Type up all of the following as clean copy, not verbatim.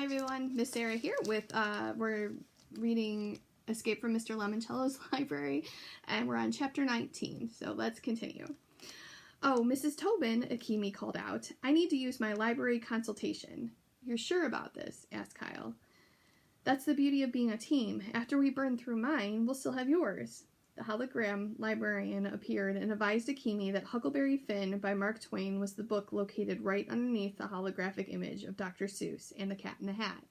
Hi everyone, Miss Sarah here with, we're reading Escape from Mr. Lemoncello's library, and we're on chapter 19, so let's continue. Oh, Mrs. Tobin, Akemi called out. I need to use my library consultation. You're sure about this? Asked Kyle. That's the beauty of being a team. After we burn through mine, we'll still have yours. The hologram librarian appeared and advised Akemi that Huckleberry Finn by Mark Twain was the book located right underneath the holographic image of Dr. Seuss and the Cat in the Hat.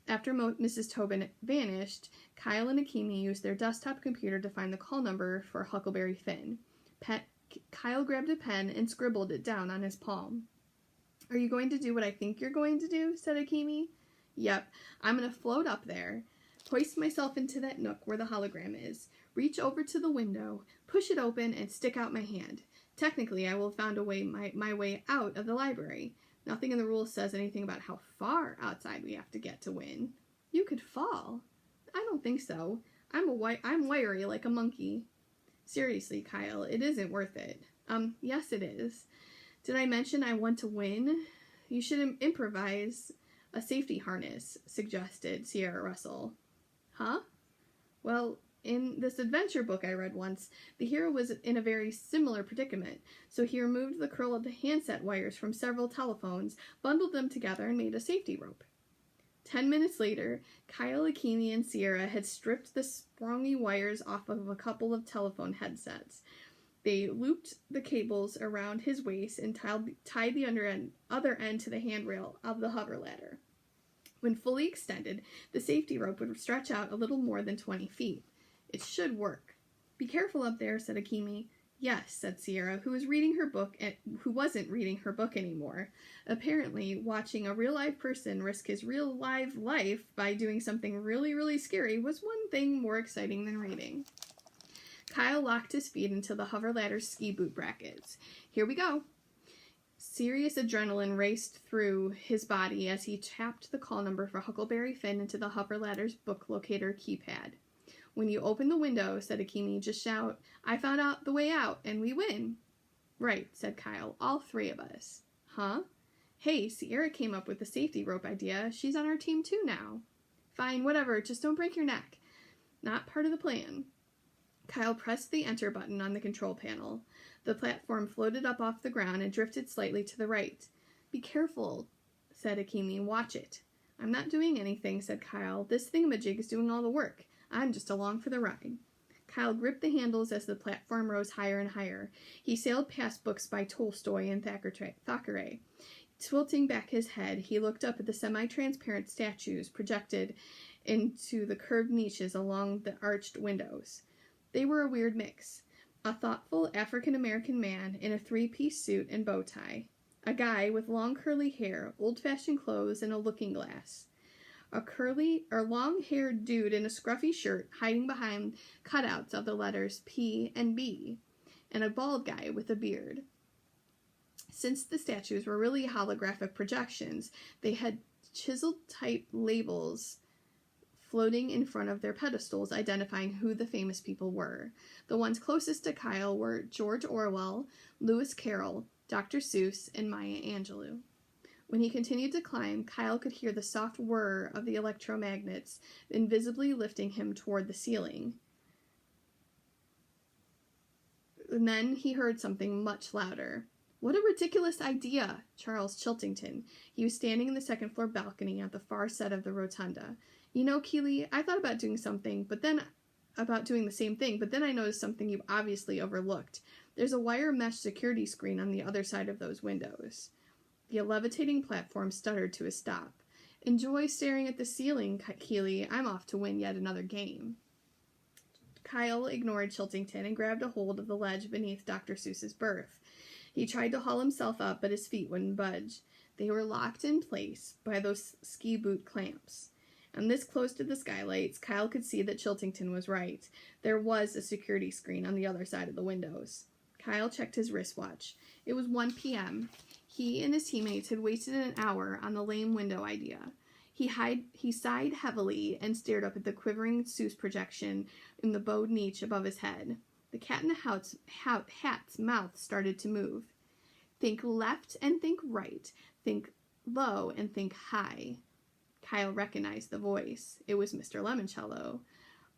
After Mrs. Tobin vanished, Kyle and Akemi used their desktop computer to find the call number for Huckleberry Finn. Kyle grabbed a pen and scribbled it down on his palm. Are you going to do what I think you're going to do? Said Akemi. Yep, I'm going to float up there, hoist myself into that nook where the hologram is, reach over to the window, push it open, and stick out my hand. Technically, I will have found a way my way out of the library. Nothing in the rules says anything about how far outside we have to get to win. You could fall. I don't think so. I'm wiry like a monkey. Seriously, Kyle, it isn't worth it. Yes it is. Did I mention I want to win? You should improvise a safety harness, suggested Sierra Russell. Huh? Well, in this adventure book I read once, the hero was in a very similar predicament, so he removed the curled handset wires from several telephones, bundled them together, and made a safety rope. 10 minutes later, Kyle, Akemi, and Sierra had stripped the springy wires off of a couple of telephone headsets. They looped the cables around his waist and tied the other end to the handrail of the hover ladder. When fully extended, the safety rope would stretch out a little more than 20 feet. It should work. Be careful up there, said Akemi. Yes, said Sierra, who wasn't reading her book anymore. Apparently, watching a real-life person risk his real-life life by doing something really, really scary was one thing more exciting than reading. Kyle locked his feet into the hover ladder's ski boot brackets. Here we go. Serious adrenaline raced through his body as he tapped the call number for Huckleberry Finn into the hover ladder's book locator keypad. When you open the window, said Akemi, just shout, I found out the way out, and we win. Right, said Kyle, all three of us. Huh? Hey, Sierra came up with the safety rope idea. She's on our team too now. Fine, whatever, just don't break your neck. Not part of the plan. Kyle pressed the enter button on the control panel. The platform floated up off the ground and drifted slightly to the right. Be careful, said Akemi. Watch it. I'm not doing anything, said Kyle. This thingamajig is doing all the work. I'm just along for the ride. Kyle gripped the handles as the platform rose higher and higher. He sailed past books by Tolstoy and Thackeray. Tilting back his head, he looked up at the semi-transparent statues projected into the curved niches along the arched windows. They were a weird mix. A thoughtful African-American man in a three-piece suit and bow tie. A guy with long curly hair, old-fashioned clothes, and a looking glass. A long-haired dude in a scruffy shirt hiding behind cutouts of the letters P and B, and a bald guy with a beard. Since the statues were really holographic projections, they had chiseled-type labels floating in front of their pedestals identifying who the famous people were. The ones closest to Kyle were George Orwell, Lewis Carroll, Dr. Seuss, and Maya Angelou. When he continued to climb, Kyle could hear the soft whir of the electromagnets invisibly lifting him toward the ceiling. And then he heard something much louder. What a ridiculous idea! Charles Chiltington. He was standing in the second-floor balcony at the far side of the rotunda. You know, Keeley, I thought about doing the same thing, but then I noticed something you obviously overlooked. There's a wire mesh security screen on the other side of those windows. The levitating platform stuttered to a stop. Enjoy staring at the ceiling, Keeley. I'm off to win yet another game. Kyle ignored Chiltington and grabbed a hold of the ledge beneath Dr. Seuss's berth. He tried to haul himself up, but his feet wouldn't budge. They were locked in place by those ski boot clamps. And this close to the skylights, Kyle could see that Chiltington was right. There was a security screen on the other side of the windows. Kyle checked his wristwatch. It was 1 p.m. He and his teammates had wasted an hour on the lame window idea. He sighed heavily and stared up at the quivering Seuss projection in the bowed niche above his head. The cat in the hat's mouth started to move. Think left and think right. Think low and think high. Kyle recognized the voice. It was Mr. Lemoncello.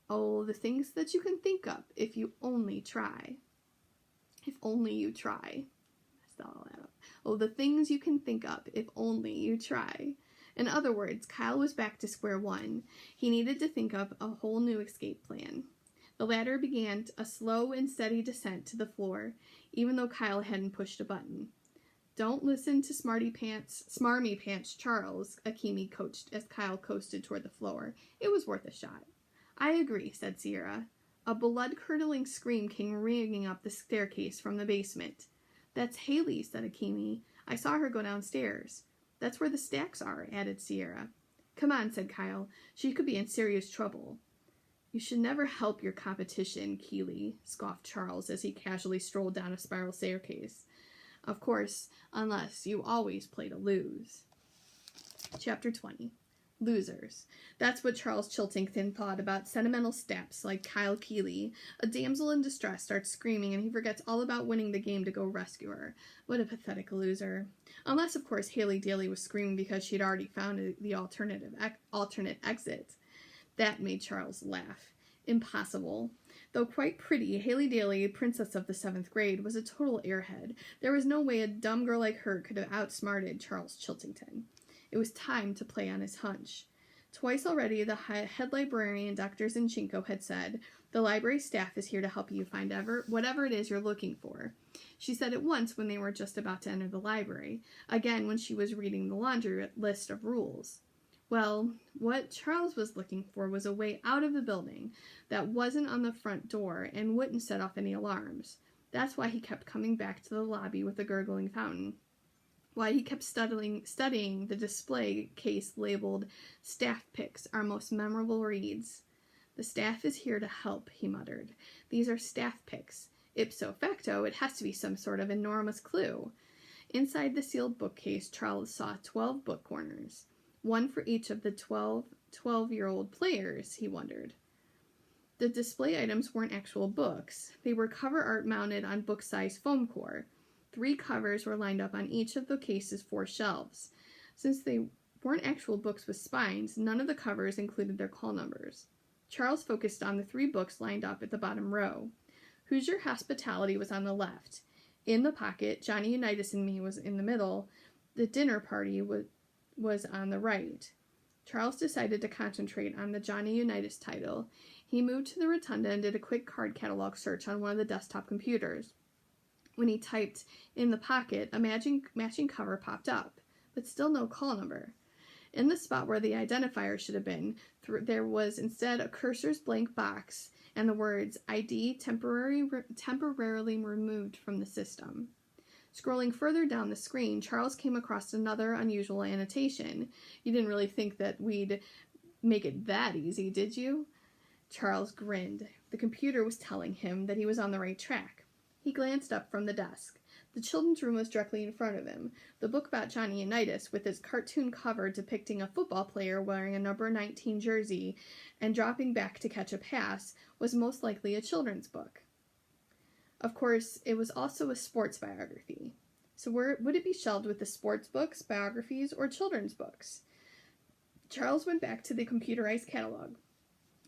Oh, the things that you can think up if you only try. If only you try. That's all that up. Oh, the things you can think up if only you try. In other words, Kyle was back to square one. He needed to think up a whole new escape plan. The ladder began a slow and steady descent to the floor, even though Kyle hadn't pushed a button. Don't listen to smarmy pants Charles, Akimi coached as Kyle coasted toward the floor. It was worth a shot. I agree, said Sierra. A blood-curdling scream came ringing up the staircase from the basement. That's Haley, said Akimi. I saw her go downstairs. That's where the stacks are, added Sierra. Come on, said Kyle. She could be in serious trouble. You should never help your competition, Keeley, scoffed Charles as he casually strolled down a spiral staircase. Of course, unless you always play to lose. Chapter 20. Losers. That's what Charles Chiltington thought about sentimental steps like Kyle Keeley. A damsel in distress starts screaming and he forgets all about winning the game to go rescue her. What a pathetic loser. Unless, of course, Haley Daly was screaming because she'd already found the alternate exit. That made Charles laugh. Impossible. Though quite pretty, Haley Daly, princess of the 7th grade, was a total airhead. There was no way a dumb girl like her could have outsmarted Charles Chiltington. It was time to play on his hunch. Twice already, the head librarian, Dr. Zinchenko, had said, "The library staff is here to help you find whatever it is you're looking for." She said it once when they were just about to enter the library, again when she was reading the laundry list of rules. Well, what Charles was looking for was a way out of the building that wasn't on the front door and wouldn't set off any alarms. That's why he kept coming back to the lobby with the gurgling fountain. Why he kept studying the display case labeled "Staff Picks, Our Most Memorable Reads." "The staff is here to help," he muttered. "These are staff picks. Ipso facto, it has to be some sort of enormous clue." Inside the sealed bookcase, Charles saw 12 book corners. One for each of the 12-year-old players, he wondered. The display items weren't actual books. They were cover art mounted on book-size foam core. 3 covers were lined up on each of the case's 4 shelves. Since they weren't actual books with spines, none of the covers included their call numbers. Charles focused on the 3 books lined up at the bottom row. Hoosier Hospitality was on the left. In the pocket, Johnny Unitas and Me was in the middle. The Dinner Party was on the right. Charles decided to concentrate on the Johnny Unitas title. He moved to the rotunda and did a quick card catalog search on one of the desktop computers. When he typed "in the pocket," a matching cover popped up, but still no call number. In the spot where the identifier should have been, there was instead a cursor's blank box and the words "ID temporarily removed from the system." Scrolling further down the screen, Charles came across another unusual annotation. "You didn't really think that we'd make it that easy, did you?" Charles grinned. The computer was telling him that he was on the right track. He glanced up from the desk. The children's room was directly in front of him. The book about Johnny Unitas, with its cartoon cover depicting a football player wearing a number 19 jersey and dropping back to catch a pass, was most likely a children's book. Of course, it was also a sports biography. So would it be shelved with the sports books, biographies, or children's books? Charles went back to the computerized catalog.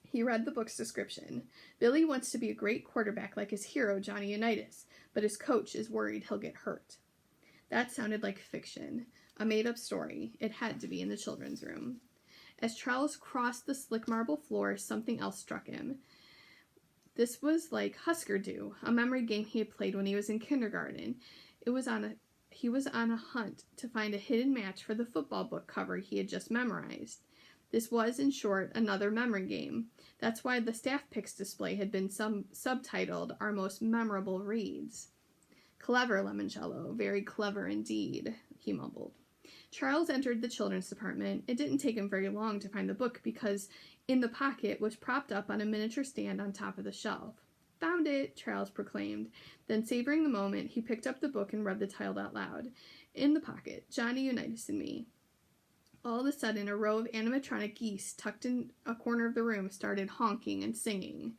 He read the book's description. Billy wants to be a great quarterback like his hero, Johnny Unitas, but his coach is worried he'll get hurt. That sounded like fiction, a made-up story. It had to be in the children's room. As Charles crossed the slick marble floor, something else struck him. This was like Husker Du, a memory game he had played when he was in kindergarten. He was on a hunt to find a hidden match for the football book cover he had just memorized. This was, in short, another memory game. That's why the staff picks display had been subtitled "Our Most Memorable Reads." "Clever, Lemoncello, very clever indeed," he mumbled. Charles entered the children's department. It didn't take him very long to find the book because "In the Pocket" was propped up on a miniature stand on top of the shelf. "Found it," Charles proclaimed. Then, savoring the moment, he picked up the book and read the title out loud. "In the Pocket, Johnny Unitas and Me." All of a sudden, a row of animatronic geese tucked in a corner of the room started honking and singing.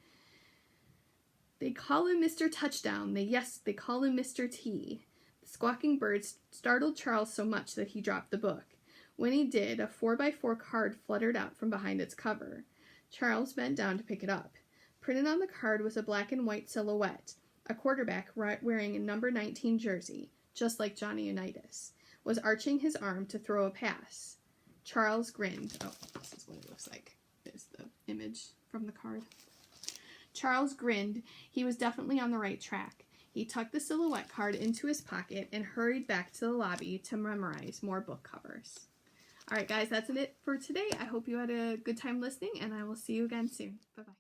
"They call him Mr. Touchdown. They call him Mr. T." The squawking birds startled Charles so much that he dropped the book. When he did, a 4x4 card fluttered out from behind its cover. Charles bent down to pick it up. Printed on the card was a black and white silhouette. A quarterback wearing a number 19 jersey, just like Johnny Unitas, was arching his arm to throw a pass. Charles grinned. Oh, this is what it looks like. There's the image from the card. Charles grinned. He was definitely on the right track. He tucked the silhouette card into his pocket and hurried back to the lobby to memorize more book covers. All right, guys, that's it for today. I hope you had a good time listening, and I will see you again soon. Bye-bye.